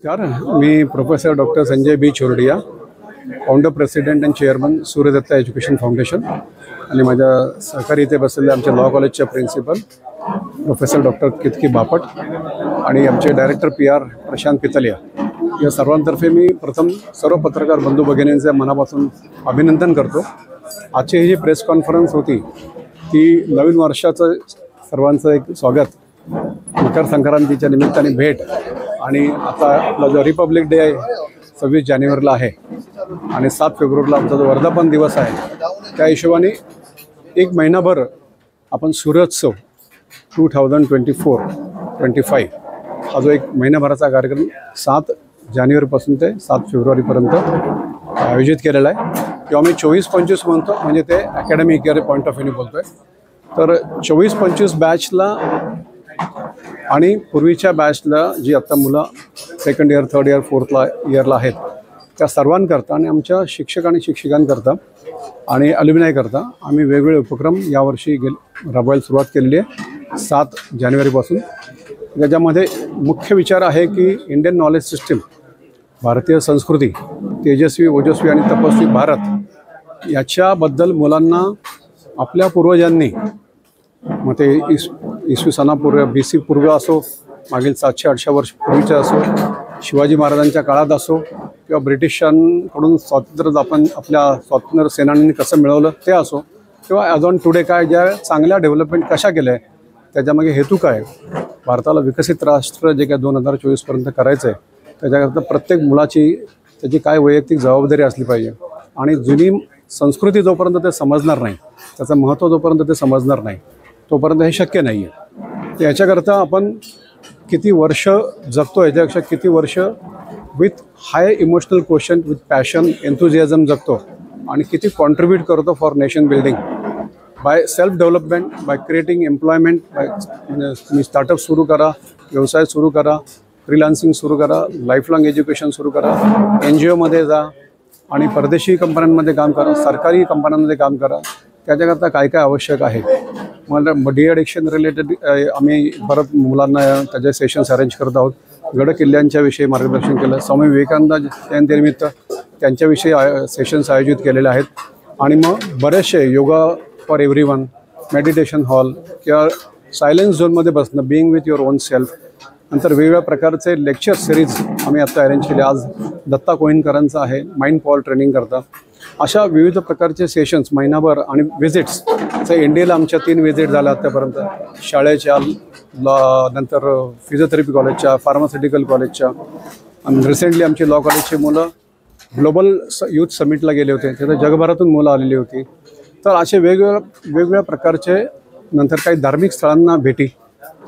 नमस्कार, मी professor doctor Sanjay B Chordia, founder president and chairman Suryadatta education foundation आणि माझ्या सहकारी इथे बसलेले आमच्या लॉ कॉलेजच्या प्रिन्सिपल प्रोफेसर डॉक्टर कितकी बापट आणि आमचे डायरेक्टर PR प्रशांत पितलिया या सर्वांतर्फे मी प्रथम सर्व पत्रकार बंधू भगिनींचे मनापासून अभिनंदन करतो। आजची ही जी प्रेस कॉन्फरन्स होती ती नवीन वर्षाचं सर्वांचं एक स्वागत, मकर संक्रांतीच्या निमित्ताने भेट आणि आता आपला जो रिपब्लिक डे आहे 26 जानेवारीला आहे आणि 7 फेब्रुवारीला आमचा जो वर्धापन दिवस आहे, त्या हिशोबाने एक महिनाभर आपण सूर्योत्सव 2024-25 हा जो एक महिनाभराचा कार्यक्रम 7 जानेवारीपासून ते 7 फेब्रुवारीपर्यंत आयोजित केलेला आहे किंवा मी 24-25 म्हणतो, म्हणजे ते अकॅडमिक इयर पॉईंट ऑफ व्ह्यूने बोलतो आहे। तर 24-25 बॅचला आणि पूर्वीच्या बॅचला जी आता मुलं second year, third year, fourth इयरला आहेत त्या सर्वांकरता आणि आमच्या शिक्षक आणि शिक्षिकांकरता आणि अल्युमिनाय करता आम्ही वेगवेगळे उपक्रम यावर्षी राबवायला सुरुवात केलेली आहे 7 जानेवारीपासून। त्याच्यामध्ये मुख्य विचार आहे की इंडियन नॉलेज सिस्टीम, भारतीय संस्कृती, तेजस्वी, ओजस्वी आणि तपस्वी भारत याच्याबद्दल मुलांना आपल्या पूर्वजांनी, मग ते इसवी सनापूर्व BC पूर्व असो, मागील 700-800 वर्ष पूर्वीचं असो, शिवाजी महाराजांच्या काळात असो किंवा ब्रिटिशांकडून स्वातंत्र्य आपण आपल्या स्वातंत्र्य सेनानींनी कसं मिळवलं ते असो, किंवा ॲज ऑन टुडे काय ज्या चांगल्या डेव्हलपमेंट कशा केल्या आहे, त्याच्यामागे हेतू काय, भारताला विकसित राष्ट्र जे काय 2024पर्यंत करायचं आहे त्याच्याकरता प्रत्येक मुलाची त्याची काय वैयक्तिक जबाबदारी असली पाहिजे आणि जुनी संस्कृती जोपर्यंत ते समजणार नाही, त्याचं महत्त्व जोपर्यंत ते समजणार नाही तोपर्यंत हे शक्य नाही आहे। याच्याकरता आपण किती वर्ष जगतो, याच्यापेक्षा किती वर्ष with high emotional question, with passion, enthusiasm जगतो आणि किती कॉन्ट्रीब्यूट करतो for nation building by self development, by creating employment, by तुम्ही स्टार्टअप सुरू करा, व्यवसाय सुरू करा, फ्रीलान्सिंग सुरू करा, लाईफलॉंग एज्युकेशन सुरू करा, NGOमध्ये जा आणि परदेशी कंपन्यांमध्ये काम करा, सरकारी कंपन्यांमध्ये काम करा, त्याच्याकरता काय काय आवश्यक आहे। मला डी ॲडिक्शन रिलेटेड आम्ही परत मुलांना त्याचे सेशन्स अरेंज करत आहोत। गड किल्ल्यांच्या विषयी मार्गदर्शन केलं, स्वामी विवेकानंद जयंतीनिमित्त त्यांच्याविषयी सेशन्स आयोजित केलेले आहेत आणि मग बरेचसे yoga for everyone, meditation hall किंवा सायलेन्स झोनमध्ये बसणं, being with your on self, नंतर वेगवेगळ्या प्रकारचे लेक्चर सिरीज आम्ही आत्ता अरेंज केले। आज दत्ता कोहिनकरांचं आहे माइंड पॉवर ट्रेनिंग करता, अशा विविध प्रकारचे सेशन्स महिनाभर आणि व्हिजिट्स। इंडियाला आमच्या 3 व्हिजिट झाल्या आत्तापर्यंत, शाळेच्या, नंतर फिजिओथेरपी कॉलेजच्या, फार्मास्युटिकल कॉलेजच्या आणि रिसेंटली आमची लॉ कॉलेजची मुलं ग्लोबल यूथ समिटला गेले होते, तिथे जगभरातून मुलं आलेली होती। तर असे वेगवेगळ्या प्रकारचे, नंतर काही धार्मिक स्थळांना भेटी,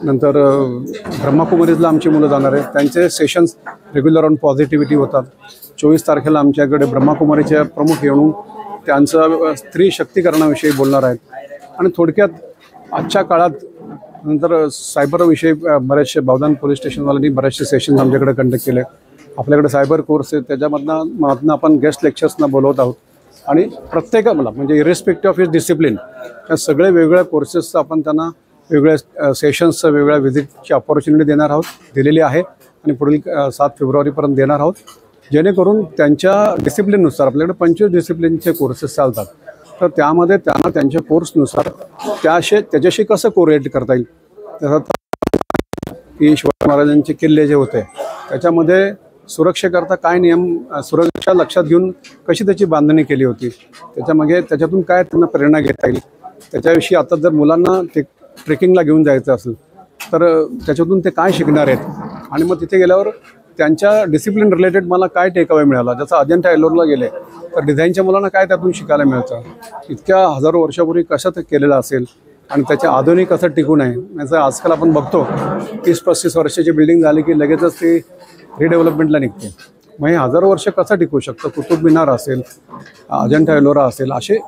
नंतर ब्रह्मकुमारीजला आमची मुलं जाणार आहेत, त्यांचे सेशन्स रेग्युलर ऑन पॉझिटिव्हिटी होतात। 24 तारखेला आमच्याकडे ब्रह्मकुमारीचे प्रमुख येऊन त्यांचं स्त्री शक्तीकरणाविषयी बोलणार आहेत आणि थोडक्यात आजच्या काळात नंतर सायबरविषयी बरेचसे बावधान पोलीस स्टेशनवाल्यांनी बरेचसे सेशन्स आमच्याकडे कंडक्ट केले। आपल्याकडे सायबर कोर्स आहे, त्याच्यामधनं आपण गेस्ट लेक्चर्सना बोलवत आहोत आणि प्रत्येकाला म्हणजे इरेस्पेक्टिव्ह ऑफ हिज डिसिप्लिन या सगळे वेगवेगळ्या कोर्सेसचं आपण त्यांना वेगवेगळ्या सेशन्सचं, वेगवेगळ्या व्हिजिटची ऑपॉर्च्युनिटी देणार आहोत, दिलेली आहे आणि पुढील 7 फेब्रुवारीपर्यंत देणार आहोत, जेणेकरून त्यांच्या डिसिप्लिननुसार आपल्याकडे 25 डिसिप्लिनचे कोर्सेस चालतात। तर त्यामध्ये त्यांना त्यांच्या कोर्सनुसार त्याच्याशी कसं कोरिलेट करता येईल, त्याचा की शिवाजी महाराजांचे किल्ले जे होते त्याच्यामध्ये सुरक्षेकरता काय नियम, सुरक्षा लक्षात घेऊन कशी त्याची बांधणी केली होती, त्याच्यातून काय त्यांना प्रेरणा घेता येईल, त्याच्याविषयी आता जर मुलांना ते ट्रेकिंगला घेऊन जायचं असेल तर त्याच्यातून ते काय शिकणार आहेत आणि मग तिथे गेल्यावर त्यांच्या डिसिप्लिन रिलेटेड मला काय टेकअवे मिळाला। जसं अजंठा एलोरला गेले तर डिझाईनच्या मुलांना काय त्यातून शिकायला मिळतं, इतक्या हजारो वर्षापूर्वी कसं ते केलेलं असेल आणि त्याच्या आधुनिक कसं टिकून आहे। याचं आजकाल आपण बघतो 30-35 वर्षाची बिल्डिंग झाली की लगेचच ती रिडेव्हलपमेंटला निघते, मग हे हजारो वर्ष कसं टिकू शकतं। कुतुब मिनार असेल, अजंठा एलोरा असेल, असे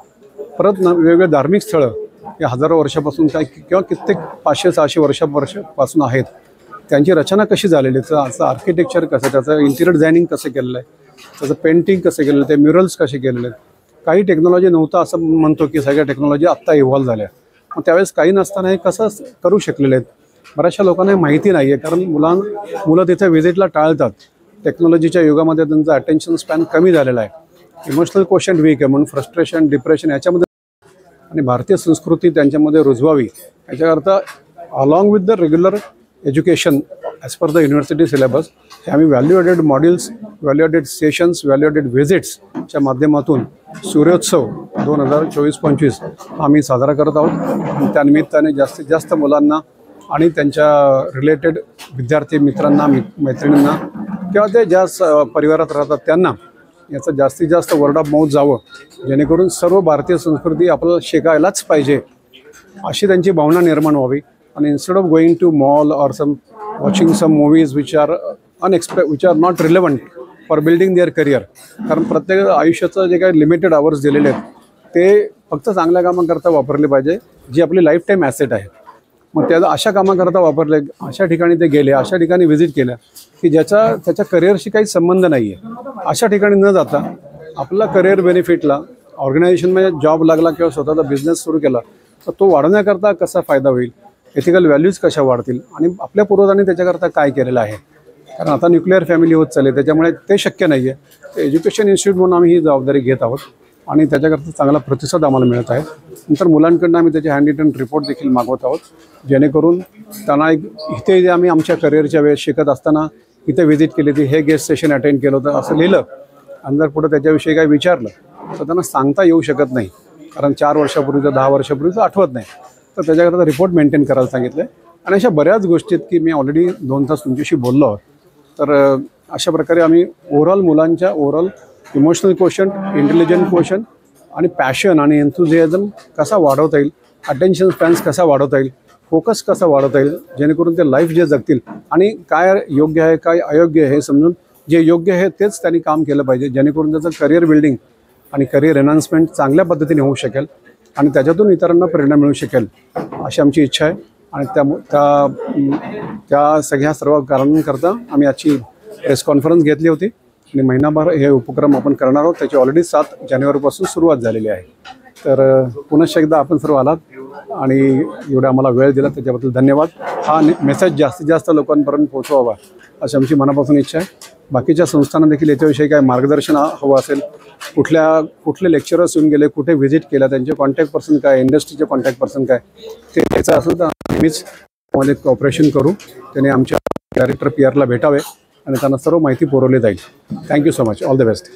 परत वेगवेगळे धार्मिक स्थळं हे हजारो वर्षापासून काय किंवा कित्येक 500-600 वर्षापासून आहेत, त्यांची रचना कशी झालेली, त्याचं आर्किटेक्चर कसं, त्याचं इंटिरियर डिझायनिंग कसं केलेलं आहे, त्याचं पेंटिंग कसं केलेलं आहे, ते म्युरल्स कसे केलेले आहेत। काही टेक्नॉलॉजी नव्हतं असं म्हणतो की सगळ्या टेक्नॉलॉजी आत्ता इव्हॉल्व झाल्या, मग त्यावेळेस काही नसताना हे कसं करू शकलेले आहेत। बऱ्याचशा लोकांना माहिती नाही आहे, कारण मुलं तिथे व्हिजिटला टाळतात, टेक्नॉलॉजीच्या युगामध्ये त्यांचा अटेन्शन स्पॅन कमी झालेला आहे, इमोशनल क्वोशंट वीक आहे, म्हणून फ्रस्ट्रेशन डिप्रेशन याच्यामध्ये आणि भारतीय संस्कृती त्यांच्यामध्ये रुजवावी याच्याकरता along with the regular education as per the university syllabus हे आम्ही value added modules, value added sessions, value added व्हिजिट्सच्या माध्यमातून सूर्योत्सव 2024-25 आम्ही साजरा करत आहोत. आणि त्यानिमित्ताने जास्तीत जास्त मुलांना आणि त्यांच्या रिलेटेड विद्यार्थी मित्रांना मैत्रिणींना किंवा ते ज्या परिवारात राहतात त्यांना याचं जास्तीत जास्त वर्ड ऑफ माउथ जावं, जेणेकरून सर्व भारतीय संस्कृती आपल्याला शिकायलाच पाहिजे अशी त्यांची भावना निर्माण व्हावी. आणि instead of going to mall or watching some movies which are not relevant for building their career, कारण प्रत्येक आयुष्याचं जे काही लिमिटेड आवर्स दिलेले आहेत ते फक्त चांगल्या कामाकरता वापरले पाहिजे, जी आपली लाईफ टाईम ॲसेट आहे. मग त्या अशा कामाकरता वापरले, अशा ठिकाणी ते गेले, अशा ठिकाणी व्हिजिट केल्या की त्याच्या करिअरशी काही संबंध नाही आहे, अशा ठिकाणी न जाता आपला करिअर बेनिफिटला ऑर्गनायझेशनमध्ये जॉब लागला किंवा स्वतःचा बिझनेस सुरू केला तर तो वाढवण्याकरता कसा फायदा होईल, एथिकल व्हॅल्यूज कशा वाढतील आणि आपल्या पूर्वजांनी त्याच्याकरता काय केलेलं आहे. कारण आता न्यूक्लिअर फॅमिली होत चालली, त्याच्यामुळे ते शक्य नाही आहे. तर एज्युकेशन इन्स्टिट्यूट म्हणून आम्ही ही जबाबदारी घेत आहोत आणि त्याच्याकरता चांगला प्रतिसाद आम्हाला मिळत आहे. नंतर मुलांकडून आम्ही त्याचे हँड रिटन रिपोर्ट देखील मागवत आहोत, जेणेकरून त्यांना इथे जे आम्ही आमच्या करिअरच्या वेळेस शिकत असताना इथे व्हिजिट केली होती, हे गेस्ट सेशन अटेंड केलं होतं असं लिहिलं आणि जर पुढं त्याच्याविषयी काही विचारलं तर त्यांना सांगता येऊ शकत नाही, कारण 4 वर्षापूर्वीचं 10 वर्षापूर्वीचं आठवत नाही. तर त्याच्याकरता रिपोर्ट मेंटेन करायला सांगितलं आहे. आणि अशा बऱ्याच गोष्टी आहेत की मी ऑलरेडी 2 तास तुमच्याशी बोललो आहोत. तर अशा प्रकारे आम्ही मुलांच्या इमोशनल क्वोशंट, इंटेलिजंट क्वोशंट आणि पॅशन आणि एन्थुझियाझम कसा वाढवता येईल, अटेन्शन स्पॅन्स कसा वाढवता येईल, फोकस कसा वाढवता येईल, जेणेकरून ते लाईफ जे जगतील आणि काय योग्य आहे काय अयोग्य आहे हे समजून जे योग्य आहे तेच त्यांनी काम केलं पाहिजे, जेणेकरून त्याचं करिअर बिल्डिंग आणि करिअर एनहान्समेंट चांगल्या पद्धतीने होऊ शकेल आणि त्याच्यातून इतरांना प्रेरणा मिळू शकेल अशी आमची इच्छा आहे. आणि त्या सगळ्या सर्व कारणांकरता आम्ही आजची प्रेस कॉन्फरन्स घेतली होती आणि महिनाभर हे उपक्रम आपण करणार आहोत. त्याची ऑलरेडी 7 जानेवारीपासून सुरुवात झालेली आहे. तर पुनश्च एकदा आपण सर्व आलात आणि एवढा आम्हाला वेळ दिला त्याच्याबद्दल धन्यवाद. हा मेसेज जास्तीत जास्त लोकांपर्यंत पोहोचवावा अशी आमची मनापासून इच्छा आहे. बाकीच्या संस्थांना देखील याच्याविषयी काय मार्गदर्शन हवं असेल, कुठले लेक्चरर्स येऊन गेले, कुठे व्हिजिट केला, त्यांचे कॉन्टॅक्ट पर्सन काय, इंडस्ट्रीचे कॉन्टॅक्ट पर्सन काय, ते त्याचं असेल तर नेहमीच मध्ये कॉपरेशन करू. त्याने आमच्या डायरेक्टर PR ला भेटावे आणि त्यांना सर्व माहिती पुरवली जाईल. Thank you so much. All the best.